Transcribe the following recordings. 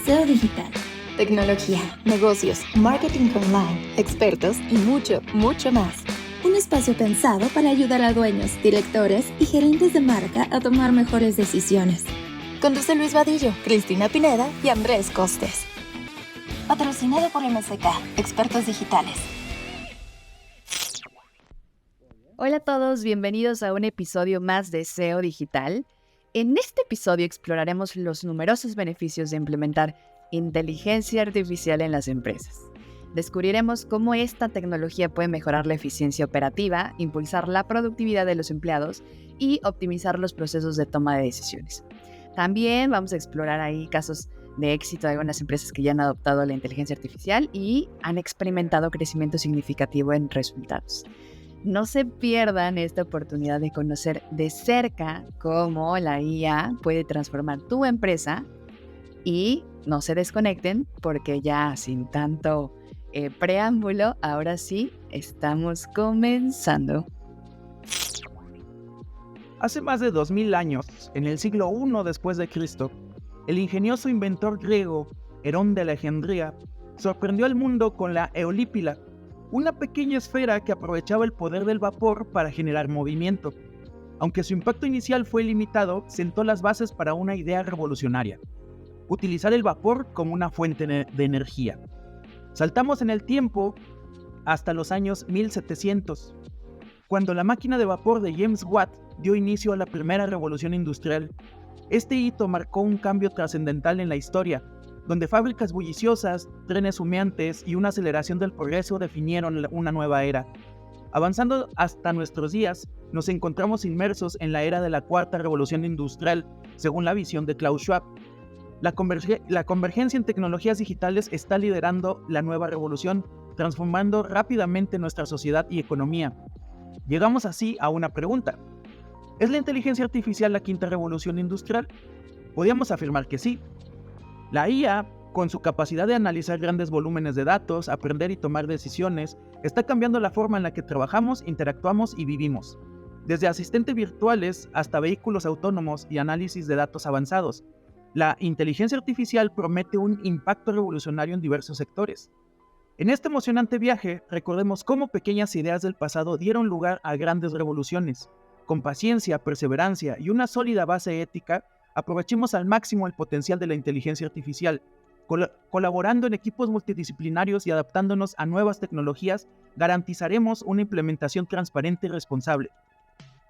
SEO digital, tecnología, negocios, marketing online, expertos y mucho, mucho más. Un espacio pensado para ayudar a dueños, directores y gerentes de marca a tomar mejores decisiones. Conduce Luis Vadillo, Cristina Pineda y Andrés Costes. Patrocinado por MSK, expertos digitales. Hola a todos, bienvenidos a un episodio más de SEO Digital. En este episodio exploraremos los numerosos beneficios de implementar inteligencia artificial en las empresas. Descubriremos cómo esta tecnología puede mejorar la eficiencia operativa, impulsar la productividad de los empleados y optimizar los procesos de toma de decisiones. También vamos a explorar ahí casos de éxito de algunas empresas que ya han adoptado la inteligencia artificial y han experimentado crecimiento significativo en resultados. No se pierdan esta oportunidad de conocer de cerca cómo la IA puede transformar tu empresa y no se desconecten porque ya sin tanto preámbulo, ahora sí estamos comenzando. Hace más de 2000 años, en el siglo I después de Cristo, el ingenioso inventor griego Herón de Alejandría sorprendió al mundo con la eolípila, una pequeña esfera que aprovechaba el poder del vapor para generar movimiento. Aunque su impacto inicial fue limitado, sentó las bases para una idea revolucionaria: utilizar el vapor como una fuente de energía. Saltamos en el tiempo hasta los años 1700, cuando la máquina de vapor de James Watt dio inicio a la primera revolución industrial. Este hito marcó un cambio trascendental en la historia, donde fábricas bulliciosas, trenes humeantes y una aceleración del progreso definieron una nueva era. Avanzando hasta nuestros días, nos encontramos inmersos en la era de la cuarta revolución industrial, según la visión de Klaus Schwab. La convergencia en tecnologías digitales está liderando la nueva revolución, transformando rápidamente nuestra sociedad y economía. Llegamos así a una pregunta: ¿es la inteligencia artificial la quinta revolución industrial? Podríamos afirmar que sí. La IA, con su capacidad de analizar grandes volúmenes de datos, aprender y tomar decisiones, está cambiando la forma en la que trabajamos, interactuamos y vivimos. Desde asistentes virtuales hasta vehículos autónomos y análisis de datos avanzados, la inteligencia artificial promete un impacto revolucionario en diversos sectores. En este emocionante viaje, recordemos cómo pequeñas ideas del pasado dieron lugar a grandes revoluciones. Con paciencia, perseverancia y una sólida base ética, aprovechemos al máximo el potencial de la inteligencia artificial. Colaborando en equipos multidisciplinarios y adaptándonos a nuevas tecnologías, garantizaremos una implementación transparente y responsable.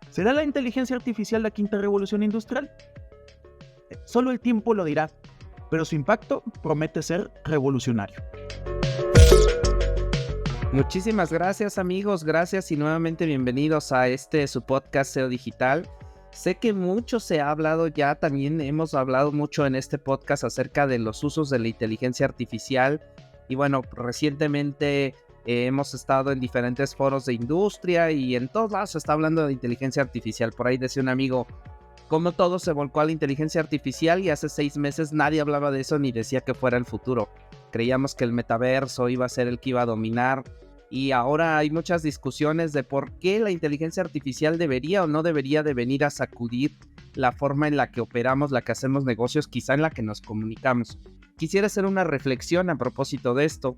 ¿Será la inteligencia artificial la quinta revolución industrial? Solo el tiempo lo dirá, pero su impacto promete ser revolucionario. Muchísimas gracias, amigos, gracias y nuevamente bienvenidos a su podcast SEO Digital. Sé que mucho se ha hablado ya, también hemos hablado mucho en este podcast acerca de los usos de la inteligencia artificial y bueno, recientemente hemos estado en diferentes foros de industria y en todos lados se está hablando de inteligencia artificial. Por ahí decía un amigo, como todo se volcó a la inteligencia artificial y hace 6 meses nadie hablaba de eso ni decía que fuera el futuro. Creíamos que el metaverso iba a ser el que iba a dominar. Y ahora hay muchas discusiones de por qué la inteligencia artificial debería o no debería de venir a sacudir la forma en la que operamos, la que hacemos negocios, quizá en la que nos comunicamos. Quisiera hacer una reflexión a propósito de esto.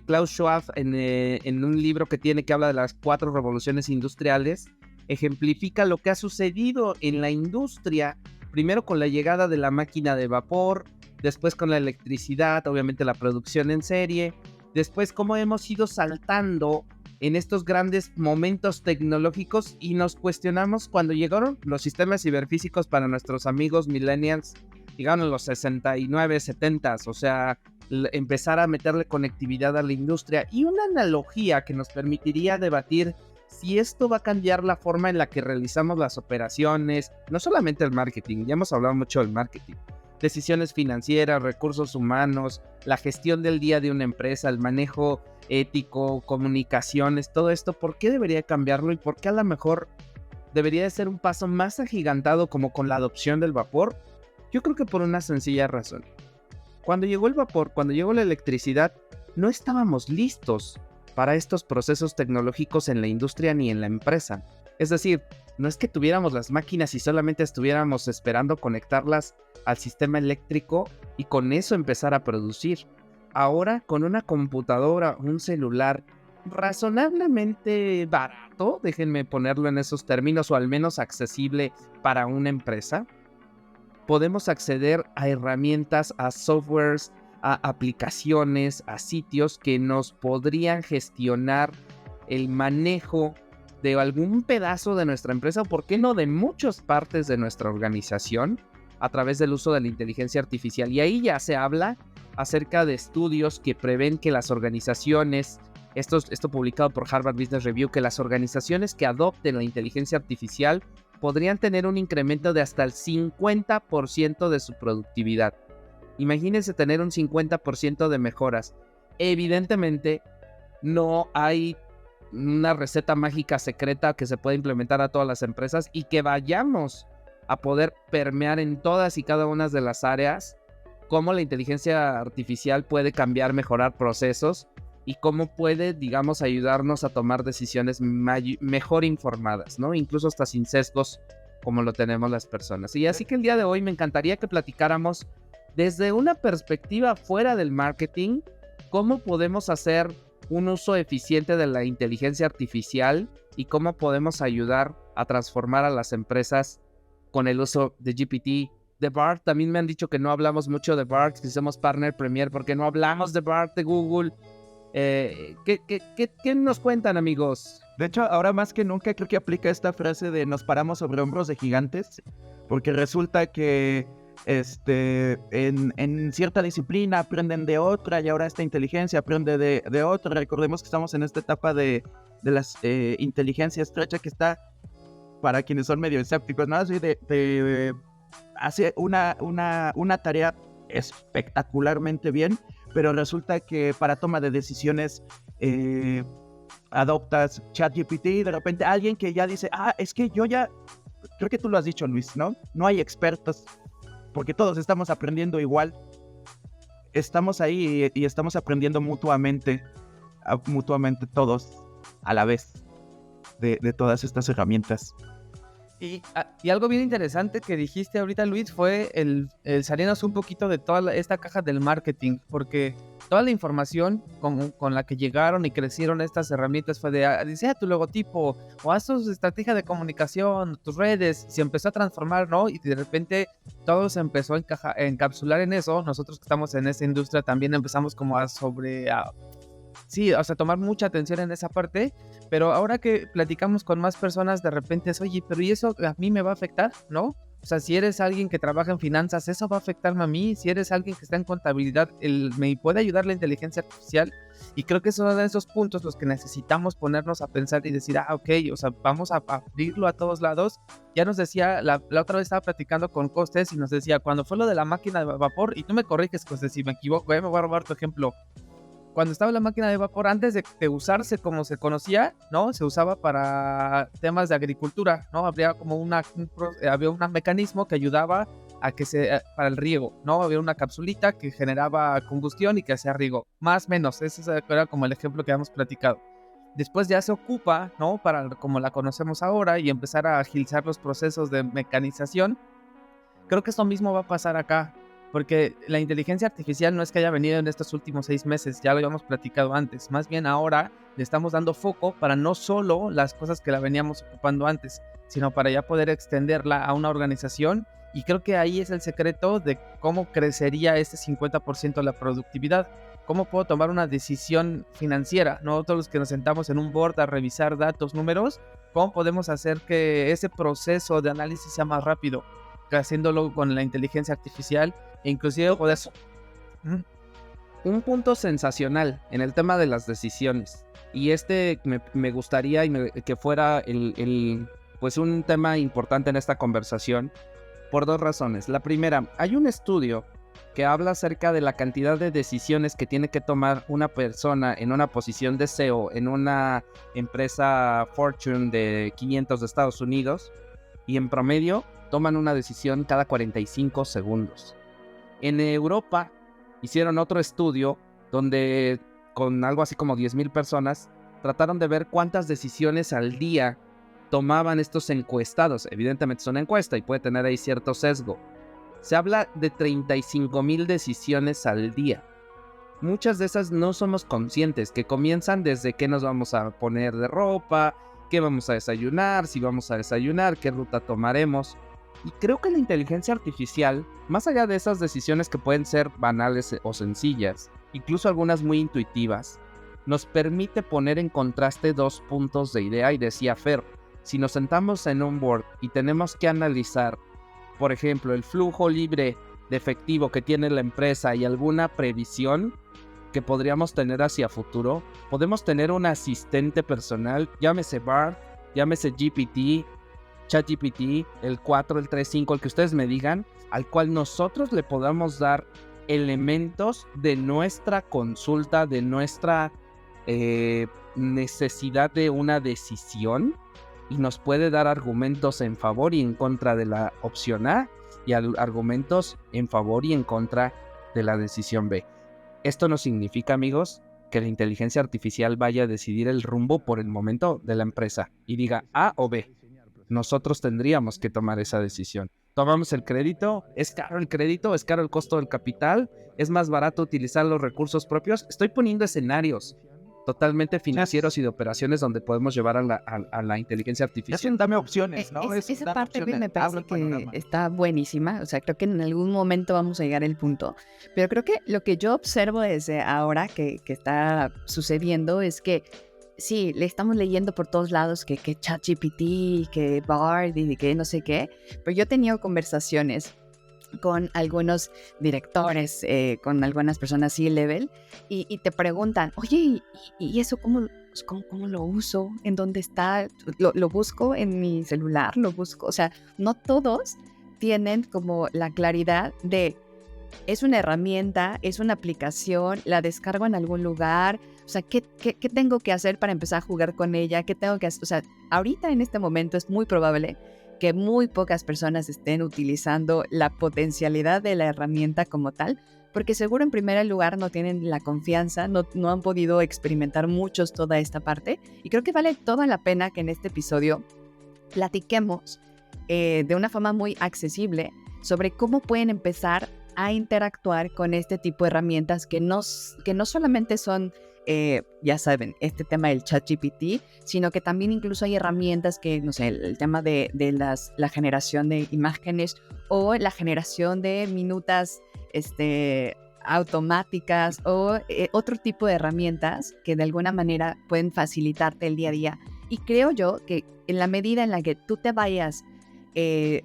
Klaus Schwab, en un libro que tiene que habla de las 4 revoluciones industriales, ejemplifica lo que ha sucedido en la industria, primero con la llegada de la máquina de vapor, después con la electricidad, obviamente la producción en serie. Después, cómo hemos ido saltando en estos grandes momentos tecnológicos y nos cuestionamos cuando llegaron los sistemas ciberfísicos para nuestros amigos millennials, llegaron en los 69, 70, o sea, empezar a meterle conectividad a la industria y una analogía que nos permitiría debatir si esto va a cambiar la forma en la que realizamos las operaciones, no solamente el marketing, ya hemos hablado mucho del marketing, decisiones financieras, recursos humanos, la gestión del día de una empresa, el manejo ético, comunicaciones, todo esto, ¿por qué debería cambiarlo y por qué a lo mejor debería de ser un paso más agigantado como con la adopción del vapor? Yo creo que por una sencilla razón. Cuando llegó el vapor, cuando llegó la electricidad, no estábamos listos para estos procesos tecnológicos en la industria ni en la empresa. Es decir, no es que tuviéramos las máquinas y solamente estuviéramos esperando conectarlas al sistema eléctrico y con eso empezar a producir. Ahora, con una computadora, un celular razonablemente barato, déjenme ponerlo en esos términos, o al menos accesible para una empresa, podemos acceder a herramientas, a softwares, a aplicaciones, a sitios que nos podrían gestionar el manejo de algún pedazo de nuestra empresa, o por qué no de muchas partes de nuestra organización, a través del uso de la inteligencia artificial. Y ahí ya se habla acerca de estudios que prevén que las organizaciones, esto publicado por Harvard Business Review, que las organizaciones que adopten la inteligencia artificial podrían tener un incremento de hasta el 50% de su productividad. Imagínense tener un 50% de mejoras. Evidentemente, no hay una receta mágica secreta que se pueda implementar a todas las empresas y que vayamos a poder permear en todas y cada una de las áreas cómo la inteligencia artificial puede cambiar, mejorar procesos y cómo puede, digamos, ayudarnos a tomar decisiones mejor informadas, ¿no? Incluso hasta sin sesgos como lo tenemos las personas. Y así que el día de hoy me encantaría que platicáramos desde una perspectiva fuera del marketing, cómo podemos hacer un uso eficiente de la inteligencia artificial y cómo podemos ayudar a transformar a las empresas con el uso de GPT, de BART. También me han dicho que no hablamos mucho de BART, que somos partner premier, porque no hablamos de BART de Google. ¿Qué nos cuentan, amigos? De hecho, ahora más que nunca creo que aplica esta frase de nos paramos sobre hombros de gigantes, porque resulta que en cierta disciplina aprenden de otra y ahora esta inteligencia aprende de otra. Recordemos que estamos en esta etapa de las inteligencia estrecha que está, para quienes son medio escépticos, ¿no? Así hace una tarea espectacularmente bien, pero resulta que para toma de decisiones adoptas ChatGPT y de repente alguien que ya dice, es que yo ya, creo que tú lo has dicho, Luis, ¿no? No hay expertos, porque todos estamos aprendiendo igual. Estamos ahí y estamos aprendiendo mutuamente todos a la vez de todas estas herramientas. Y algo bien interesante que dijiste ahorita, Luis, fue el salirnos un poquito de toda esta caja del marketing, porque toda la información con la que llegaron y crecieron estas herramientas fue de diseña tu logotipo, o haz tu estrategia de comunicación, tus redes, se empezó a transformar, ¿no? Y de repente todo se empezó a encapsular en eso. Nosotros que estamos en esta industria también empezamos como tomar mucha atención en esa parte, pero ahora que platicamos con más personas, de repente es, oye, pero ¿y eso a mí me va a afectar? ¿No? O sea, si eres alguien que trabaja en finanzas, ¿eso va a afectarme a mí? Si eres alguien que está en contabilidad, ¿me puede ayudar la inteligencia artificial? Y creo que son de esos puntos los que necesitamos ponernos a pensar y decir, ok, o sea, vamos a abrirlo a todos lados. Ya nos decía, la otra vez estaba platicando con Costes y nos decía, cuando fue lo de la máquina de vapor, y tú me corriges, Costes, si me equivoco, me voy a robar tu ejemplo. Cuando estaba la máquina de vapor, antes de usarse como se conocía, ¿no? Se usaba para temas de agricultura, ¿no? Había como había un mecanismo que ayudaba para el riego, ¿no? Había una capsulita que generaba combustión y que hacía riego. Más o menos, ese era como el ejemplo que habíamos platicado. Después ya se ocupa, ¿no? Para como la conocemos ahora y empezar a agilizar los procesos de mecanización. Creo que esto mismo va a pasar acá. Porque la inteligencia artificial no es que haya venido en estos últimos 6 meses, ya lo habíamos platicado antes. Más bien ahora le estamos dando foco para no solo las cosas que la veníamos ocupando antes, sino para ya poder extenderla a una organización. Y creo que ahí es el secreto de cómo crecería este 50% la productividad. ¿Cómo puedo tomar una decisión financiera? No todos los que nos sentamos en un board a revisar datos, números. ¿Cómo podemos hacer que ese proceso de análisis sea más rápido? Haciéndolo con la inteligencia artificial e inclusive poder... Un punto sensacional en el tema de las decisiones, y me gustaría que fuera pues un tema importante en esta conversación por 2 razones. La primera, hay un estudio que habla acerca de la cantidad de decisiones que tiene que tomar una persona en una posición de CEO en una empresa Fortune de 500 de Estados Unidos, y en promedio toman una decisión cada 45 segundos. En Europa hicieron otro estudio donde con algo así como 10,000 personas trataron de ver cuántas decisiones al día tomaban estos encuestados. Evidentemente es una encuesta y puede tener ahí cierto sesgo. Se habla de 35,000 decisiones al día. Muchas de esas no somos conscientes, que comienzan desde qué nos vamos a poner de ropa, qué vamos a desayunar, si vamos a desayunar, qué ruta tomaremos. Y creo que la inteligencia artificial, más allá de esas decisiones que pueden ser banales o sencillas, incluso algunas muy intuitivas, nos permite poner en contraste dos puntos de idea. Y decía Fer, si nos sentamos en un board y tenemos que analizar, por ejemplo, el flujo libre de efectivo que tiene la empresa y alguna previsión que podríamos tener hacia futuro, podemos tener un asistente personal, llámese Bard, llámese GPT, ChatGPT, el 4, el 3, 5, el que ustedes me digan, al cual nosotros le podamos dar elementos de nuestra consulta, de nuestra necesidad de una decisión, y nos puede dar argumentos en favor y en contra de la opción A y argumentos en favor y en contra de la decisión B. Esto no significa, amigos, que la inteligencia artificial vaya a decidir el rumbo por el momento de la empresa y diga A o B. Nosotros tendríamos que tomar esa decisión. Tomamos el crédito, ¿es caro el crédito? ¿Es caro el costo del capital? ¿Es más barato utilizar los recursos propios? Estoy poniendo escenarios totalmente financieros y de operaciones donde podemos llevar a la inteligencia artificial. Dame opciones, ¿no? Esa parte me parece que está buenísima. O sea, creo que en algún momento vamos a llegar al punto. Pero creo que lo que yo observo desde ahora que está sucediendo es que sí, le estamos leyendo por todos lados que ChatGPT, que Bard y que no sé qué. Pero yo he tenido conversaciones con algunos directores, con algunas personas C-level, y te preguntan, oye, ¿y eso cómo lo uso? ¿En dónde está? ¿Lo busco en mi celular? ¿Lo busco? O sea, no todos tienen como la claridad de, es una herramienta, es una aplicación, la descargo en algún lugar. O sea, ¿qué tengo que hacer para empezar a jugar con ella? ¿Qué tengo que hacer? O sea, ahorita en este momento es muy probable que muy pocas personas estén utilizando la potencialidad de la herramienta como tal, porque seguro en primer lugar no tienen la confianza, no han podido experimentar muchos toda esta parte, y creo que vale toda la pena que en este episodio platiquemos de una forma muy accesible sobre cómo pueden empezar a interactuar con este tipo de herramientas que no solamente son ya saben, este tema del ChatGPT, sino que también incluso hay herramientas que, no sé, el tema de la generación de imágenes o la generación de minutas automáticas o otro tipo de herramientas que de alguna manera pueden facilitarte el día a día. Y creo yo que en la medida en la que tú te vayas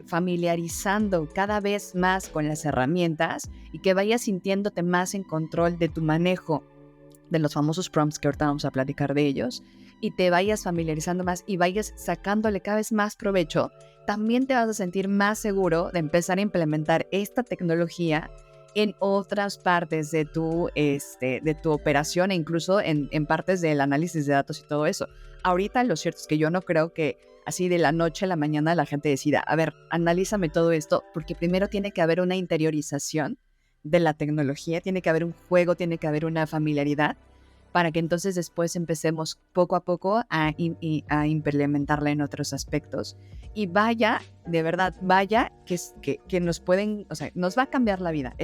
familiarizando cada vez más con las herramientas y que vayas sintiéndote más en control de tu manejo de los famosos prompts, que ahorita vamos a platicar de ellos, y te vayas familiarizando más y vayas sacándole cada vez más provecho, también te vas a sentir más seguro de empezar a implementar esta tecnología en otras partes de tu operación e incluso en partes del análisis de datos y todo eso. Ahorita lo cierto es que yo no creo que así de la noche a la mañana la gente decida, a ver, analízame todo esto, porque primero tiene que haber una interiorización de la tecnología, tiene que haber un juego, tiene que haber una familiaridad para que entonces después empecemos poco a poco a implementarla en otros aspectos. Y vaya, de verdad, vaya que nos pueden, o sea, nos va a cambiar la vida.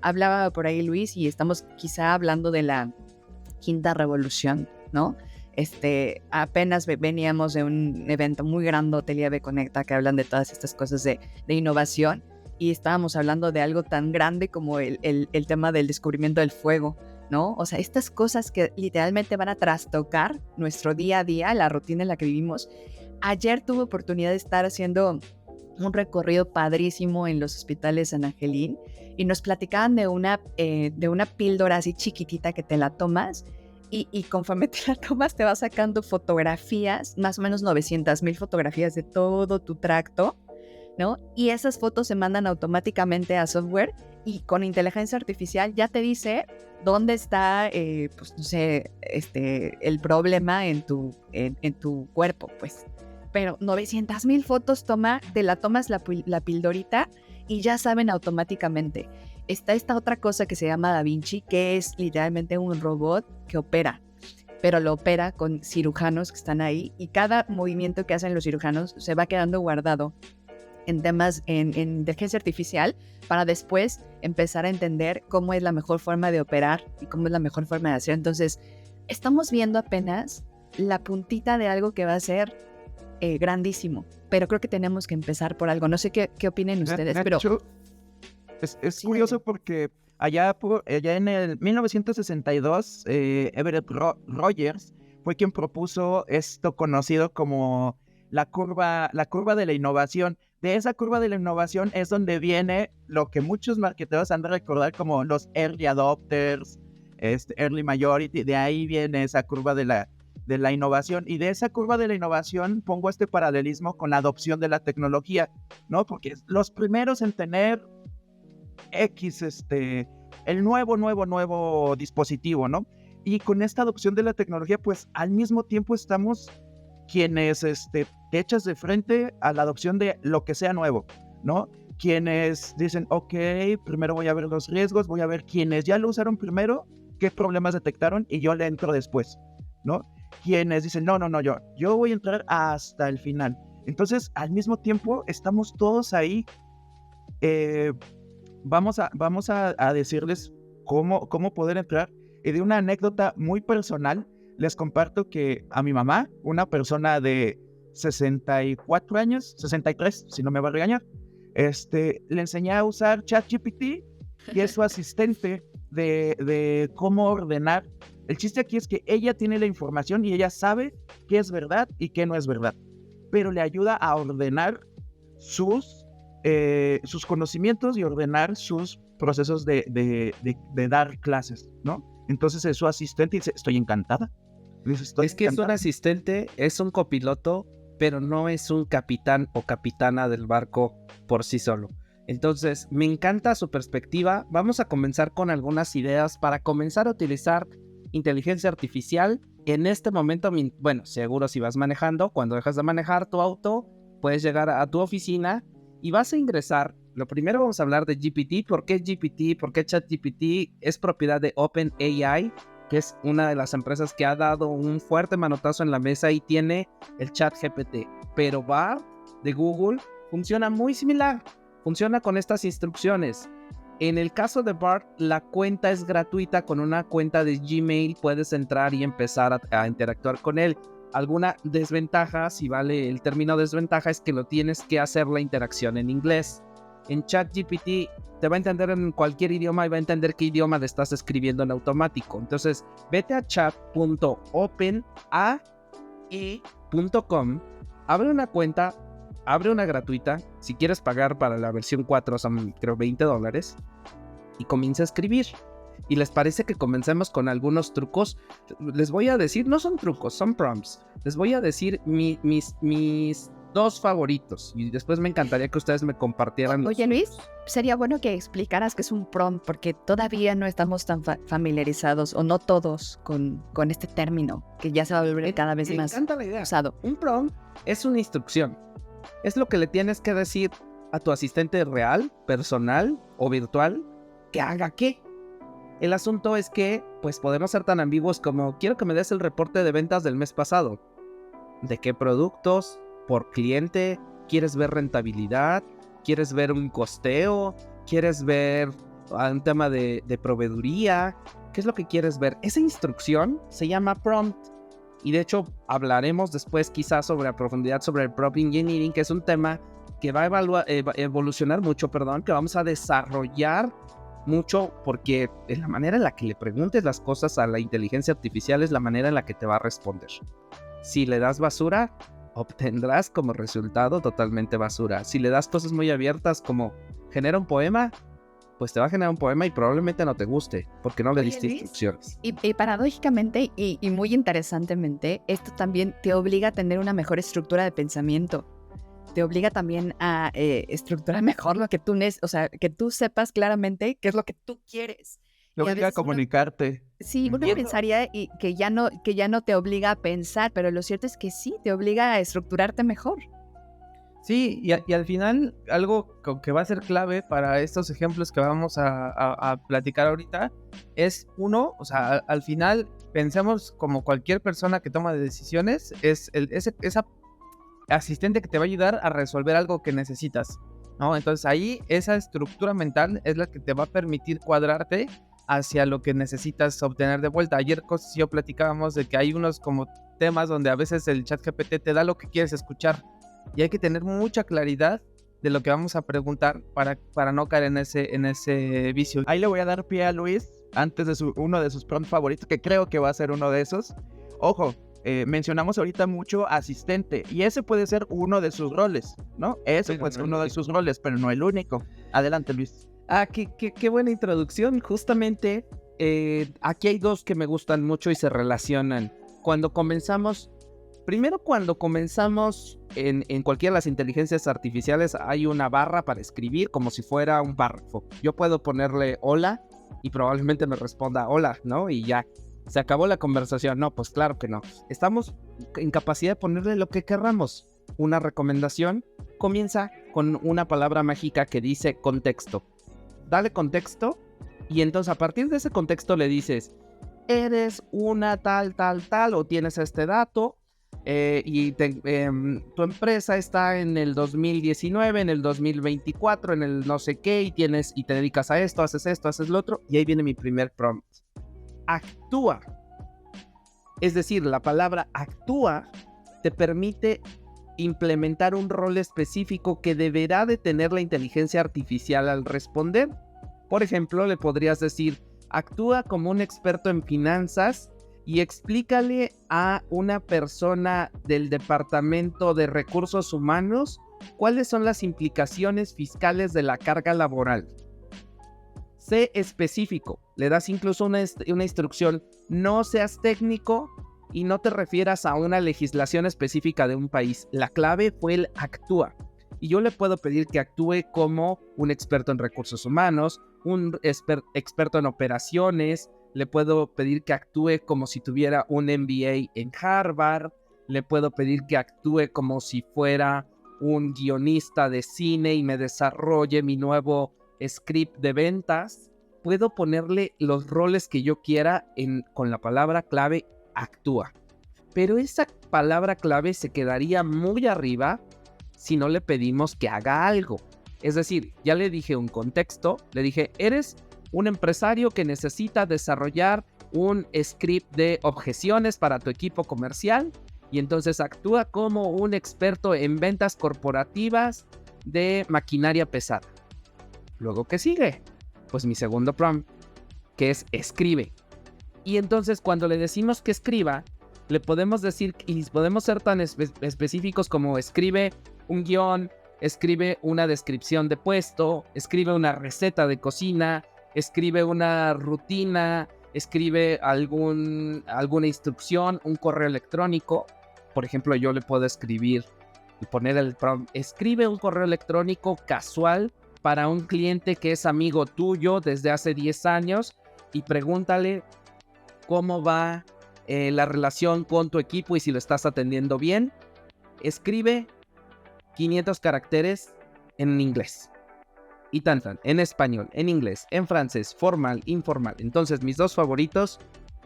Hablaba por ahí Luis y estamos quizá hablando de la quinta revolución, ¿no? Apenas veníamos de un evento muy grande, IAB Conecta, que hablan de todas estas cosas de innovación. Y estábamos hablando de algo tan grande como el tema del descubrimiento del fuego, ¿no? O sea, estas cosas que literalmente van a trastocar nuestro día a día, la rutina en la que vivimos. Ayer tuve oportunidad de estar haciendo un recorrido padrísimo en los hospitales San Angelín y nos platicaban de una píldora así chiquitita que te la tomas y conforme te la tomas te va sacando fotografías, más o menos 900,000 fotografías de todo tu tracto, ¿no? Y esas fotos se mandan automáticamente a software y con inteligencia artificial ya te dice dónde está, pues no sé, el problema en tu cuerpo, pues. Pero 900,000 fotos te la tomas la pildorita y ya saben automáticamente. Está esta otra cosa que se llama Da Vinci, que es literalmente un robot que opera. pero lo opera con cirujanos que están ahí y cada movimiento que hacen los cirujanos se va quedando guardado en temas en inteligencia artificial para después empezar a entender cómo es la mejor forma de operar y cómo es la mejor forma de hacer. Entonces, estamos viendo apenas la puntita de algo que va a ser grandísimo, pero creo que tenemos que empezar por algo. No sé qué opinen ustedes, pero... Es Sí, curioso porque allá en el 1962, Everett Rogers fue quien propuso esto conocido como la curva de la innovación. De esa curva de la innovación es donde viene lo que muchos marketeros han de recordar como los early adopters, early majority. De ahí viene esa curva de la innovación, y de esa curva de la innovación pongo este paralelismo con la adopción de la tecnología, ¿no? Porque los primeros en tener el nuevo dispositivo, ¿no? Y con esta adopción de la tecnología, pues al mismo tiempo estamos quienes te echas de frente a la adopción de lo que sea nuevo, ¿no? Quienes dicen, ok, primero voy a ver los riesgos, voy a ver quienes ya lo usaron primero, qué problemas detectaron y yo le entro después, ¿no? Quienes dicen, no, yo voy a entrar hasta el final. Entonces, al mismo tiempo, estamos todos ahí. Vamos a decirles cómo poder entrar. Y de una anécdota muy personal, les comparto que a mi mamá, una persona de 64 años, 63, si no me va a regañar, le enseñé a usar ChatGPT, y es su asistente de cómo ordenar. El chiste aquí es que ella tiene la información y ella sabe qué es verdad y qué no es verdad, pero le ayuda a ordenar sus conocimientos y ordenar sus procesos de dar clases, ¿no? Entonces es su asistente y dice, estoy encantada. Dice, Es que es un asistente, es un copiloto, pero no es un capitán o capitana del barco por sí solo. Entonces, me encanta su perspectiva. Vamos a comenzar con algunas ideas para comenzar a utilizar inteligencia artificial en este momento. Bueno, seguro si vas manejando, cuando dejas de manejar tu auto, puedes llegar a tu oficina y vas a ingresar. Lo primero vamos a hablar de GPT. ¿Por qué GPT? ¿Por qué ChatGPT? Es propiedad de OpenAI, que es una de las empresas que ha dado un fuerte manotazo en la mesa y tiene el ChatGPT. Pero Bard de Google funciona muy similar. Funciona con estas instrucciones. En el caso de Bard, la cuenta es gratuita. Con una cuenta de Gmail puedes entrar y empezar a interactuar con él. Alguna desventaja, si vale el término desventaja, es que lo tienes que hacer la interacción en inglés. En ChatGPT te va a entender en cualquier idioma y va a entender qué idioma le estás escribiendo en automático. Entonces, vete a chat.openai.com, abre una cuenta, abre una gratuita. Si quieres pagar para la versión 4 son creo $20 y comienza a escribir. ¿Y les parece que comencemos con algunos trucos? Les voy a decir, no son trucos, son prompts. Les voy a decir mis dos favoritos y después me encantaría que ustedes me compartieran. Oye, Luis, sería bueno que explicaras qué es un prompt, porque todavía no estamos tan familiarizados, o no todos, con este término, que ya se va a volver cada vez más usado. Un prompt es una instrucción. Es lo que le tienes que decir a tu asistente real, personal o virtual, que haga qué. El asunto es que, pues podemos ser tan ambiguos como, quiero que me des el reporte de ventas del mes pasado. ¿De qué productos? ¿Por cliente? ¿Quieres ver rentabilidad? ¿Quieres ver un costeo? ¿Quieres ver un tema de proveeduría? ¿Qué es lo que quieres ver? Esa instrucción se llama prompt. Y de hecho hablaremos después quizás a profundidad sobre el prompt engineering, que es un tema que va a evolucionar mucho, que vamos a desarrollar mucho, porque es la manera en la que le preguntes las cosas a la inteligencia artificial, es la manera en la que te va a responder. Si le das basura, obtendrás como resultado totalmente basura. Si le das cosas muy abiertas como genera un poema, pues te va a generar un poema y probablemente no te guste porque no le diste instrucciones. Y paradójicamente y muy interesantemente, esto también te obliga a tener una mejor estructura de pensamiento. Te obliga también a estructurar mejor lo que tú o sea, que tú sepas claramente qué es lo que tú quieres. Te obliga a comunicarte. Sí, uno pensaría que ya no te obliga a pensar, pero lo cierto es que sí, te obliga a estructurarte mejor. Sí, y al final, algo que va a ser clave para estos ejemplos que vamos a platicar ahorita es uno, o sea, al final pensemos como cualquier persona que toma decisiones, es esa asistente que te va a ayudar a resolver algo que necesitas, ¿no? Entonces ahí esa estructura mental es la que te va a permitir cuadrarte hacia lo que necesitas obtener de vuelta. Ayer Costis y yo platicábamos de que hay unos como temas donde a veces el ChatGPT te da lo que quieres escuchar y hay que tener mucha claridad de lo que vamos a preguntar para no caer en ese vicio. Ahí le voy a dar pie a Luis antes de uno de sus prompts favoritos, que creo que va a ser uno de esos. Ojo, mencionamos ahorita mucho asistente y ese puede ser uno de sus roles, ¿no? Ese puede ser uno de sus roles, pero no el único. Adelante, Luis. Qué buena introducción. Justamente aquí hay dos que me gustan mucho y se relacionan. Cuando comenzamos en cualquiera de las inteligencias artificiales hay una barra para escribir como si fuera un párrafo. Yo puedo ponerle hola y probablemente me responda hola, ¿no? Y ya, se acabó la conversación. No, pues claro que no. Estamos en capacidad de ponerle lo que querramos. Una recomendación comienza con una palabra mágica que dice contexto. Dale contexto y entonces a partir de ese contexto le dices, eres una tal, o tienes este dato y tu empresa está en el 2019, en el 2024, en el no sé qué y te dedicas a esto, haces lo otro y ahí viene mi primer prompt. Actúa. Es decir, la palabra actúa te permite implementar un rol específico que deberá de tener la inteligencia artificial al responder. Por ejemplo, le podrías decir, actúa como un experto en finanzas y explícale a una persona del departamento de recursos humanos cuáles son las implicaciones fiscales de la carga laboral. Sé específico, le das incluso una instrucción, no seas técnico y no te refieras a una legislación específica de un país. La clave fue el actúa. Y yo le puedo pedir que actúe como un experto en recursos humanos, un experto en operaciones, le puedo pedir que actúe como si tuviera un MBA en Harvard, le puedo pedir que actúe como si fuera un guionista de cine y me desarrolle mi nuevo script de ventas. Puedo ponerle los roles que yo quiera con la palabra clave actúa. Pero esa palabra clave se quedaría muy arriba si no le pedimos que haga algo. Es decir, ya le dije un contexto, le dije, eres un empresario que necesita desarrollar un script de objeciones para tu equipo comercial y entonces actúa como un experto en ventas corporativas de maquinaria pesada. Luego, ¿qué sigue? Pues mi segundo prompt, que es escribe. Y entonces cuando le decimos que escriba, le podemos decir, y podemos ser tan específicos como escribe un guión, escribe una descripción de puesto, escribe una receta de cocina, escribe una rutina, escribe alguna instrucción, un correo electrónico. Por ejemplo, yo le puedo escribir y poner el prompt, escribe un correo electrónico casual para un cliente que es amigo tuyo desde hace 10 años y pregúntale cómo va la relación con tu equipo y si lo estás atendiendo bien. Escribe 500 caracteres en inglés. Y tan, en español, en inglés, en francés, formal, informal. Entonces, mis dos favoritos,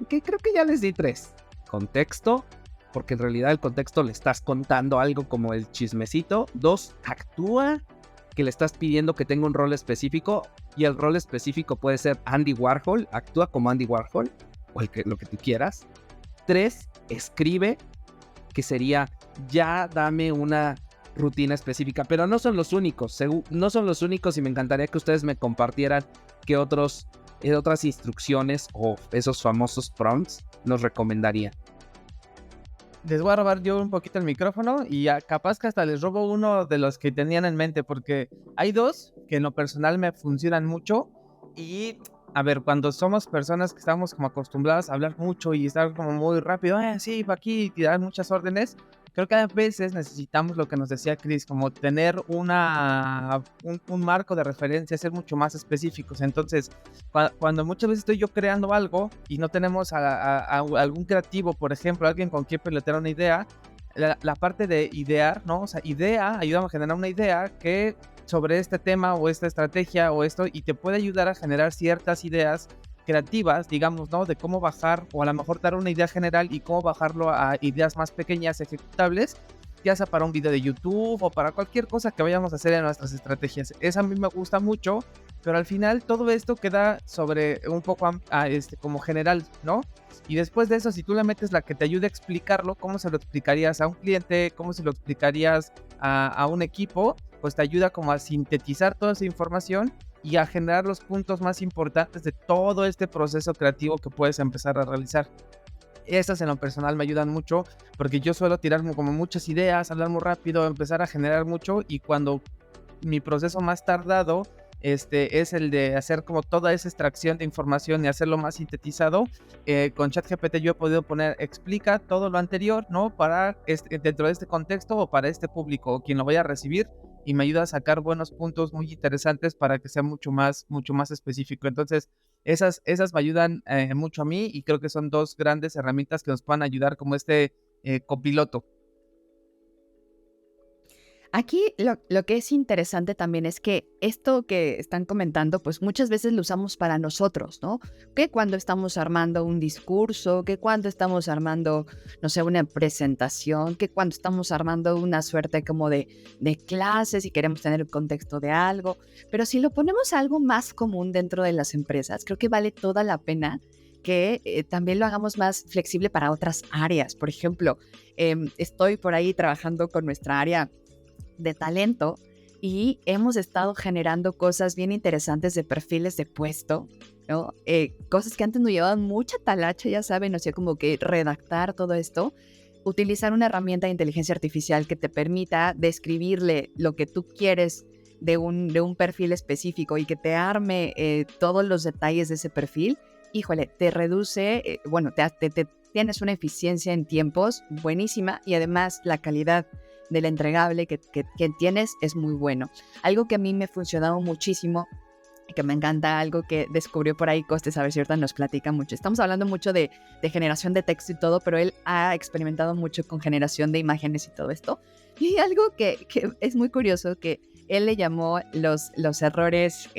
que creo que ya les di 3. Contexto, porque en realidad el contexto le estás contando algo como el chismecito. 2, actúa, que le estás pidiendo que tenga un rol específico. Y el rol específico puede ser Andy Warhol, actúa como Andy Warhol, o lo que tú quieras. 3, escribe, que sería, ya dame una rutina específica, pero no son los únicos, y me encantaría que ustedes me compartieran qué otras instrucciones o esos famosos prompts nos recomendarían. Les voy a robar yo un poquito el micrófono y ya, capaz que hasta les robo uno de los que tenían en mente, porque hay dos que en lo personal me funcionan mucho y, a ver, cuando somos personas que estamos como acostumbradas a hablar mucho y estar como muy rápido, sí, va aquí y dar muchas órdenes, creo que a veces necesitamos lo que nos decía Chris, como tener un marco de referencia, ser mucho más específicos. Entonces, cuando muchas veces estoy yo creando algo y no tenemos a algún creativo, por ejemplo, alguien con quien pelotear una idea, la parte de idear, ¿no? O sea, ayúdame a generar una idea que sobre este tema o esta estrategia o esto, y te puede ayudar a generar ciertas ideas creativas, digamos, ¿no? De cómo bajar, o a lo mejor dar una idea general y cómo bajarlo a ideas más pequeñas, ejecutables, ya sea para un video de YouTube o para cualquier cosa que vayamos a hacer en nuestras estrategias. Esa a mí me gusta mucho, pero al final todo esto queda sobre un poco como general, ¿no? Y después de eso, si tú le metes la que te ayude a explicarlo, ¿cómo se lo explicarías a un cliente? ¿Cómo se lo explicarías a un equipo? Pues te ayuda como a sintetizar toda esa información y a generar los puntos más importantes de todo este proceso creativo que puedes empezar a realizar. Estas en lo personal me ayudan mucho porque yo suelo tirar como muchas ideas, hablar muy rápido, empezar a generar mucho, y cuando mi proceso más tardado es el de hacer como toda esa extracción de información y hacerlo más sintetizado, con ChatGPT yo he podido poner explica todo lo anterior, ¿no? Para dentro de este contexto o para este público o quien lo vaya a recibir, y me ayuda a sacar buenos puntos muy interesantes para que sea mucho más específico. Entonces, esas me ayudan mucho a mí, y creo que son dos grandes herramientas que nos puedan ayudar como copiloto. Aquí lo que es interesante también es que esto que están comentando, pues muchas veces lo usamos para nosotros, ¿no? Que cuando estamos armando un discurso, que cuando estamos armando, no sé, una presentación, que cuando estamos armando una suerte como de clases y queremos tener el contexto de algo. Pero si lo ponemos a algo más común dentro de las empresas, creo que vale toda la pena que también lo hagamos más flexible para otras áreas. Por ejemplo, estoy por ahí trabajando con nuestra área de talento y hemos estado generando cosas bien interesantes de perfiles de puesto, ¿no? Cosas que antes nos llevaban mucha talacha, ya saben, o sea, como que redactar todo esto, utilizar una herramienta de inteligencia artificial que te permita describirle lo que tú quieres de un perfil específico y que te arme todos los detalles de ese perfil. Híjole, te reduce, tienes una eficiencia en tiempos buenísima, y además la calidad del entregable que tienes es muy bueno. Algo que a mí me ha funcionado muchísimo y que me encanta, algo que descubrió por ahí Costes, a ver si ahorita nos platica mucho. Estamos hablando mucho de generación de texto y todo, pero él ha experimentado mucho con generación de imágenes y todo esto. Y hay algo que es muy curioso, que él le llamó los errores...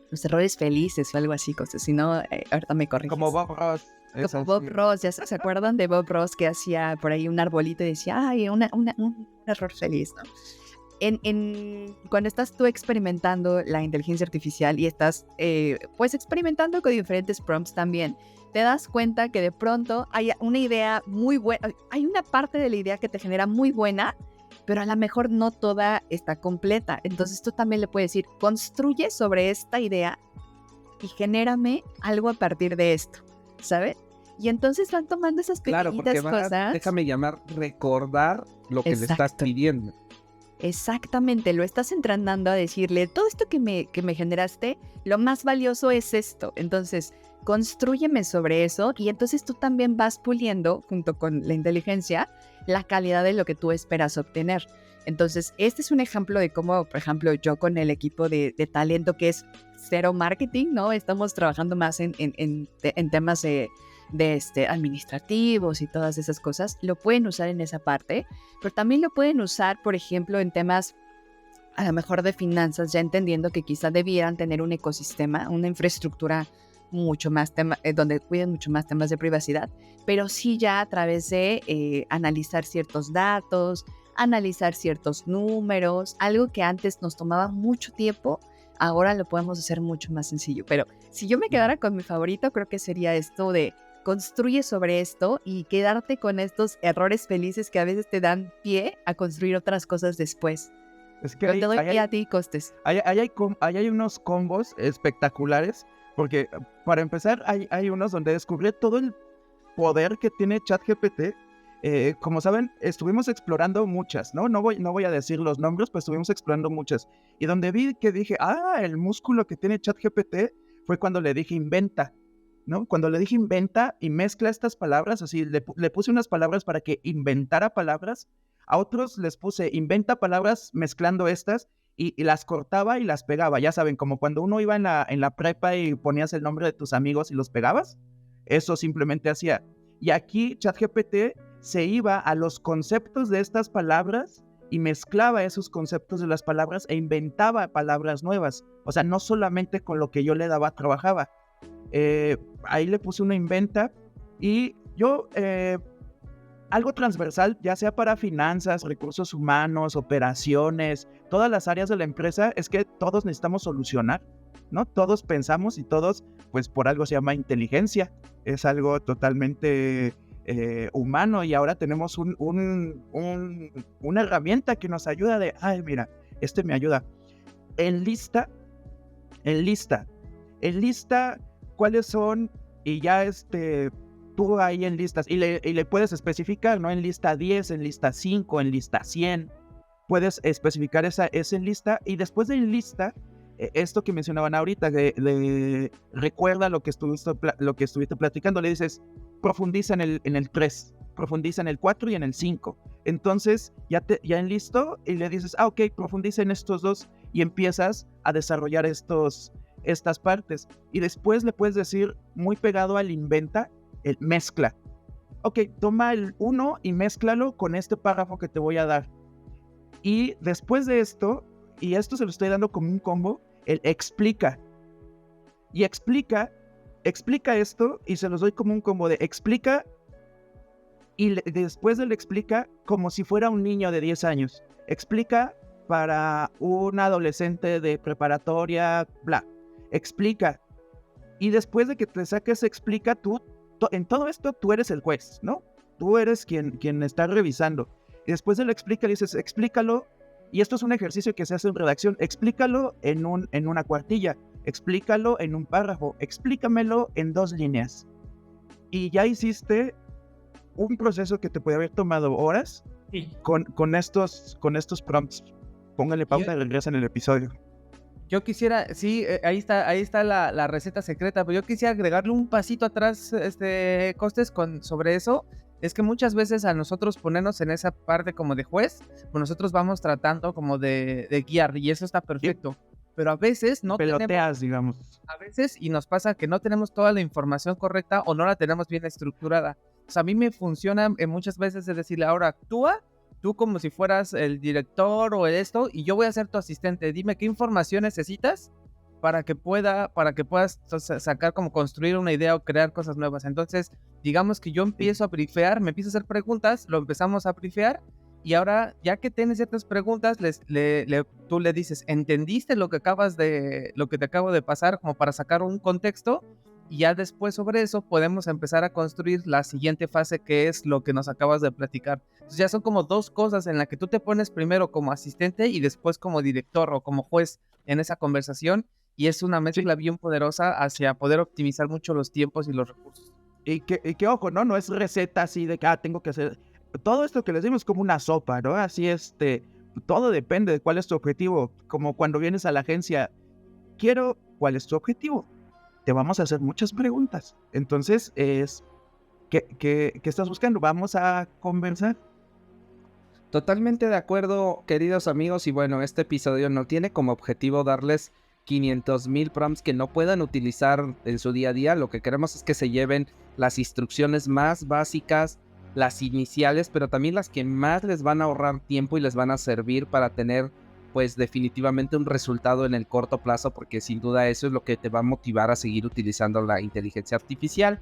los errores felices o algo así, Costes. Si no, ahorita me corriges. Como Bob Ross. Como Bob Ross, ¿ya se acuerdan de Bob Ross, que hacía por ahí un arbolito y decía, ay, un error feliz, ¿no? Cuando estás tú experimentando la inteligencia artificial y estás pues experimentando con diferentes prompts también, te das cuenta que de pronto hay una idea muy buena, hay una parte de la idea que te genera muy buena, pero a lo mejor no toda está completa. Entonces tú también le puedes decir, construye sobre esta idea y genérame algo a partir de esto, ¿sabes? Y entonces van tomando esas pequeñitas cosas. Déjame recordar lo que le estás pidiendo. Exactamente, lo estás entrenando a decirle, todo esto que me generaste, lo más valioso es esto. Entonces, constrúyeme sobre eso, y entonces tú también vas puliendo, junto con la inteligencia, la calidad de lo que tú esperas obtener. Entonces, este es un ejemplo de cómo, por ejemplo, yo con el equipo de talento, que es cero marketing, ¿no? Estamos trabajando más en temas de administrativos y todas esas cosas. Lo pueden usar en esa parte, pero también lo pueden usar, por ejemplo, en temas a lo mejor de finanzas, ya entendiendo que quizá debieran tener un ecosistema, una infraestructura mucho más donde cuiden mucho más temas de privacidad, pero sí ya a través de analizar ciertos datos, analizar ciertos números, algo que antes nos tomaba mucho tiempo, ahora lo podemos hacer mucho más sencillo. Pero si yo me quedara con mi favorito, creo que sería esto de construye sobre esto y quedarte con estos errores felices que a veces te dan pie a construir otras cosas después. Es que pero te doy pie a ti, Costes. Hay unos combos espectaculares, porque para empezar hay unos donde descubrí todo el poder que tiene ChatGPT. Como saben, estuvimos explorando muchas, ¿no? No voy a decir los nombres, pero estuvimos explorando muchas. Y donde vi que dije, el músculo que tiene ChatGPT fue cuando le dije inventa, ¿no? Cuando le dije inventa y mezcla estas palabras, así le puse unas palabras para que inventara palabras. A otros les puse inventa palabras mezclando estas y las cortaba y las pegaba. Ya saben, como cuando uno iba en la prepa y ponías el nombre de tus amigos y los pegabas. Eso simplemente hacía. Y aquí ChatGPT se iba a los conceptos de estas palabras y mezclaba esos conceptos de las palabras e inventaba palabras nuevas. O sea, no solamente con lo que yo le daba trabajaba. Ahí le puse una inventa y yo, algo transversal, ya sea para finanzas, recursos humanos, operaciones, todas las áreas de la empresa, es que todos necesitamos solucionar, ¿no? Todos pensamos y todos, pues por algo se llama inteligencia. Es algo totalmente humano y ahora tenemos una herramienta que nos ayuda de, ay, mira, me ayuda. Enlista, ¿cuáles son? Y ya tú ahí enlistas y le puedes especificar, ¿no? En lista 10, en lista 5, en lista 100. Puedes especificar esa lista y después de lista, esto que mencionaban ahorita, recuerda lo que estuviste platicando, le dices, profundiza en el 3, profundiza en el 4 y en el 5. Entonces ya enlistó y le dices, ok, profundiza en estos dos y empiezas a desarrollar estas partes. Y después le puedes decir, muy pegado al inventa, el mezcla. Ok, toma el 1 y mézclalo con este párrafo que te voy a dar. Y después de esto, y esto se lo estoy dando como un combo, el explica. Y explica esto y se los doy como un combo de explica y después del explica como si fuera un niño de 10 años. Explica para un adolescente de preparatoria, bla. Explica. Y después de que te saques explica, en todo esto tú eres el juez, ¿no? Tú eres quien está revisando. Y después de lo explica, dices, explícalo. Y esto es un ejercicio que se hace en redacción. Explícalo en una cuartilla. Explícalo en un párrafo. Explícamelo en 2 líneas. Y ya hiciste un proceso que te puede haber tomado horas con estos prompts. Póngale pausa y regresa en el episodio. Yo quisiera, sí, ahí está la receta secreta, pero yo quisiera agregarle un pasito atrás, Costes, sobre eso. Es que muchas veces a nosotros ponernos en esa parte como de juez, pues nosotros vamos tratando como de guiar, y eso está perfecto. Pero a veces no peloteas, digamos. A veces, y nos pasa que no tenemos toda la información correcta o no la tenemos bien estructurada. O sea, a mí me funciona muchas veces de decirle, ahora actúa tú como si fueras el director o esto, y yo voy a ser tu asistente. Dime qué información necesitas para que puedas sacar, como construir una idea o crear cosas nuevas. Entonces, digamos que yo empiezo a brifear, me empiezo a hacer preguntas, lo empezamos a brifear, y ahora, ya que tienes ciertas preguntas, tú le dices, ¿entendiste lo que te acabo de pasar? Como para sacar un contexto, y ya después sobre eso podemos empezar a construir la siguiente fase, que es lo que nos acabas de platicar. Entonces ya son como 2 cosas en las que tú te pones primero como asistente y después como director o como juez en esa conversación, y es una mezcla bien poderosa hacia poder optimizar mucho los tiempos y los recursos. Y que ojo, ¿no? No es receta así de que tengo que hacer. Todo esto que les dimos es como una sopa, ¿no? Así todo depende de cuál es tu objetivo. Como cuando vienes a la agencia, ¿cuál es tu objetivo? Te vamos a hacer muchas preguntas. Entonces, ¿qué estás buscando? Vamos a conversar. Totalmente de acuerdo, queridos amigos, y bueno, este episodio no tiene como objetivo darles 500,000 prompts que no puedan utilizar en su día a día. Lo que queremos es que se lleven las instrucciones más básicas, las iniciales, pero también las que más les van a ahorrar tiempo y les van a servir para tener, pues, definitivamente un resultado en el corto plazo, porque sin duda eso es lo que te va a motivar a seguir utilizando la inteligencia artificial.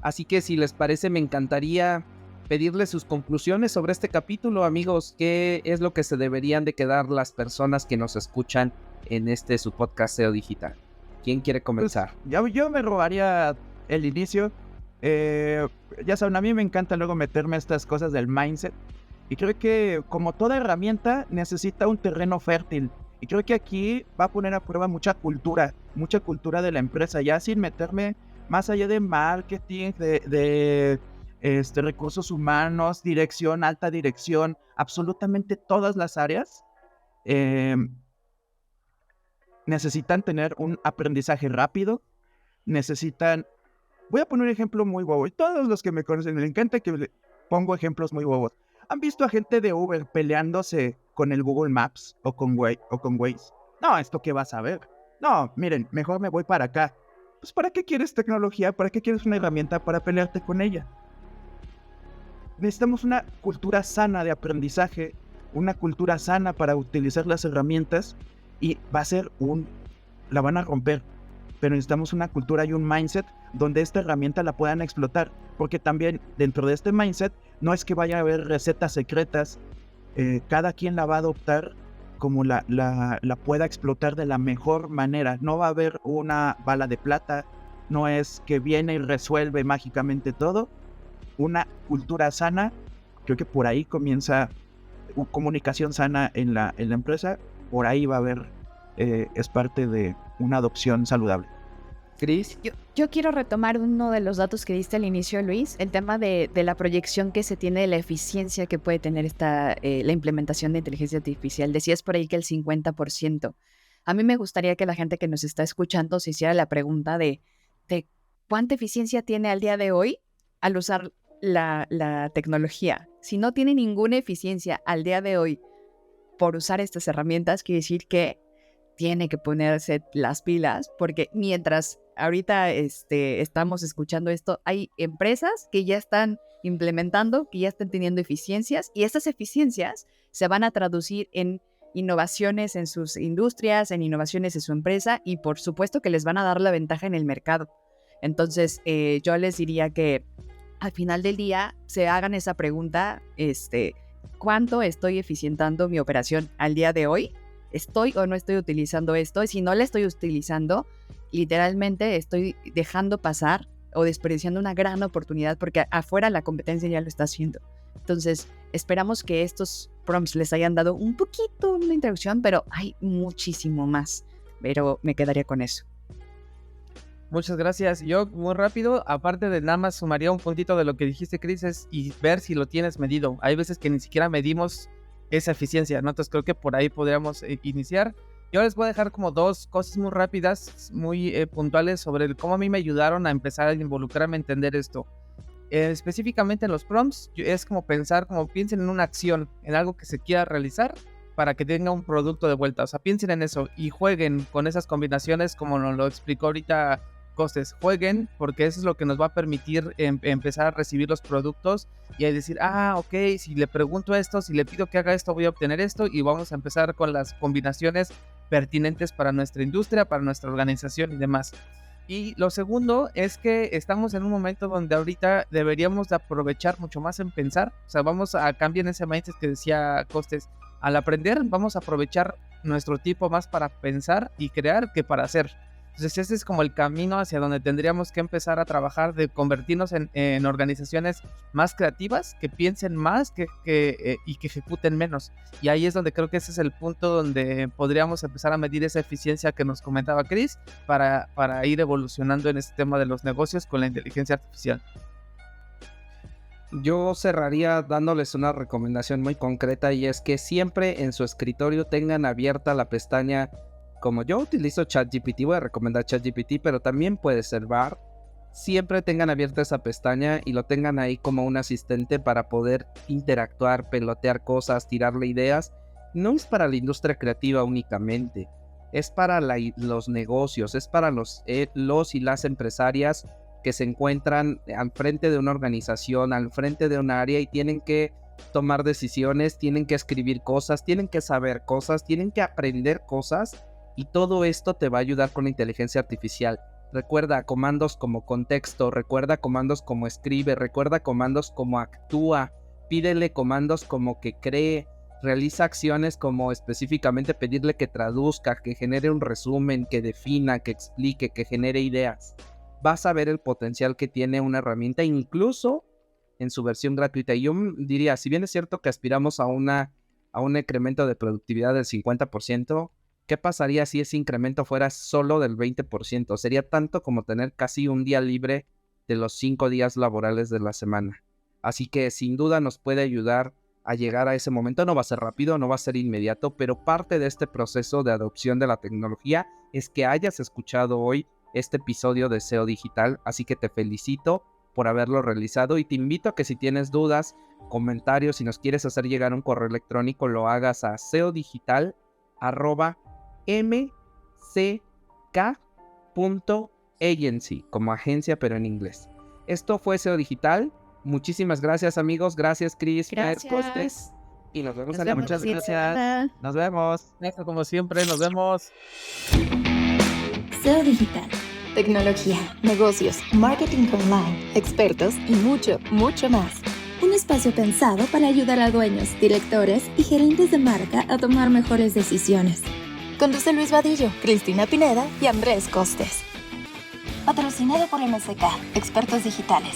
Así que, si les parece, me encantaría pedirles sus conclusiones sobre este capítulo, amigos. ¿Qué es lo que se deberían de quedar las personas que nos escuchan en su podcast SEO Digital? ¿Quién quiere comenzar? Pues, yo me robaría el inicio. Ya saben, a mí me encanta luego meterme a estas cosas del mindset. Y creo que, como toda herramienta, necesita un terreno fértil. Y creo que aquí va a poner a prueba mucha cultura de la empresa, ya sin meterme más allá de marketing, de recursos humanos, dirección, alta dirección, absolutamente todas las áreas necesitan tener un aprendizaje rápido, voy a poner un ejemplo muy bobo, y todos los que me conocen, me encanta que pongo ejemplos muy bobos. ¿Han visto a gente de Uber peleándose con el Google Maps o con Waze? No, ¿esto qué vas a ver? No, miren, mejor me voy para acá. Pues, ¿para qué quieres tecnología? ¿Para qué quieres una herramienta para pelearte con ella? necesitamos una cultura sana de aprendizaje, una cultura sana para utilizar las herramientas y la van a romper. Pero necesitamos una cultura y un mindset donde esta herramienta la puedan explotar. Porque también dentro de este mindset no es que vaya a haber recetas secretas. Cada quien la va a adoptar como la pueda explotar de la mejor manera. No va a haber una bala de plata. No es que viene y resuelve mágicamente todo. Una cultura sana, creo que por ahí comienza comunicación sana en la empresa. Por ahí va a haber, es parte de una adopción saludable. Cris. Yo quiero retomar uno de los datos que diste al inicio, Luis, el tema de la proyección que se tiene de la eficiencia que puede tener la implementación de inteligencia artificial. Decías por ahí que el 50%. A mí me gustaría que la gente que nos está escuchando se hiciera la pregunta de cuánta eficiencia tiene al día de hoy al usar la tecnología. Si no tiene ninguna eficiencia al día de hoy por usar estas herramientas, quiere decir que tiene que ponerse las pilas, porque mientras ahorita estamos escuchando esto, hay empresas que ya están implementando, que ya están teniendo eficiencias, y estas eficiencias se van a traducir en innovaciones en sus industrias, en innovaciones en su empresa, y por supuesto que les van a dar la ventaja en el mercado. Entonces, yo les diría que al final del día se hagan esa pregunta, ¿cuánto estoy eficientando mi operación al día de hoy? ¿Estoy o no estoy utilizando esto? Y si no la estoy utilizando, literalmente estoy dejando pasar o desperdiciando una gran oportunidad, porque afuera la competencia ya lo está haciendo. Entonces, esperamos que estos prompts les hayan dado un poquito una introducción, pero hay muchísimo más. Pero me quedaría con eso. Muchas gracias. Yo, muy rápido, aparte de nada más sumaría un puntito de lo que dijiste, Cris, y ver si lo tienes medido. Hay veces que ni siquiera medimos esa eficiencia, ¿no? Entonces creo que por ahí podríamos iniciar. Yo les voy a dejar como dos cosas muy rápidas, muy puntuales sobre cómo a mí me ayudaron a empezar a involucrarme a entender esto. Específicamente en los prompts, es como piensen en una acción, en algo que se quiera realizar para que tenga un producto de vuelta. O sea, piensen en eso y jueguen con esas combinaciones como nos lo explicó ahorita Costes. Jueguen, porque eso es lo que nos va a permitir empezar a recibir los productos y a decir, ok, si le pregunto esto, si le pido que haga esto, voy a obtener esto, y vamos a empezar con las combinaciones pertinentes para nuestra industria, para nuestra organización y demás. Y lo segundo es que estamos en un momento donde ahorita deberíamos de aprovechar mucho más en pensar. O sea, vamos a cambiar ese mindset que decía Costes. Al aprender, vamos a aprovechar nuestro tiempo más para pensar y crear que para hacer. Entonces ese es como el camino hacia donde tendríamos que empezar a trabajar, de convertirnos en organizaciones más creativas, que piensen más y que ejecuten menos. Y ahí es donde creo que ese es el punto donde podríamos empezar a medir esa eficiencia que nos comentaba Cris para ir evolucionando en este tema de los negocios con la inteligencia artificial. Yo cerraría dándoles una recomendación muy concreta, y es que siempre en su escritorio tengan abierta la pestaña. Como yo utilizo ChatGPT, voy a recomendar ChatGPT, pero también puede ser Bard. Siempre tengan abierta esa pestaña y lo tengan ahí como un asistente para poder interactuar, pelotear cosas, tirarle ideas. No es para la industria creativa únicamente, es para los negocios, es para los y las empresarias que se encuentran al frente de una organización, al frente de un área, y tienen que tomar decisiones, tienen que escribir cosas, tienen que saber cosas, tienen que aprender cosas. Y todo esto te va a ayudar con la inteligencia artificial. Recuerda comandos como contexto, recuerda comandos como escribe, recuerda comandos como actúa, pídele comandos como que cree, realiza acciones como específicamente pedirle que traduzca, que genere un resumen, que defina, que explique, que genere ideas. Vas a ver el potencial que tiene una herramienta, incluso en su versión gratuita. Y yo diría, si bien es cierto que aspiramos a un incremento de productividad del 50%, ¿qué pasaría si ese incremento fuera solo del 20%? Sería tanto como tener casi un día libre de los 5 días laborales de la semana. Así que sin duda nos puede ayudar a llegar a ese momento. No va a ser rápido, no va a ser inmediato, pero parte de este proceso de adopción de la tecnología es que hayas escuchado hoy este episodio de SEO Digital. Así que te felicito por haberlo realizado y te invito a que si tienes dudas, comentarios, si nos quieres hacer llegar un correo electrónico, lo hagas a seodigital@mck.agency, como agencia pero en inglés. Esto fue SEO Digital. Muchísimas gracias, amigos. Gracias, Cris. Gracias. Y nos vemos Nos a la vemos muchas la siguiente gracias. semana. Nos vemos. Eso, como siempre, nos vemos. SEO digital, tecnología, negocios, marketing online, expertos y mucho, mucho más. Un espacio pensado para ayudar a dueños, directores y gerentes de marca a tomar mejores decisiones. Conduce Luis Vadillo, Cristina Pineda y Andrés Costes. Patrocinado por MSK, Expertos Digitales.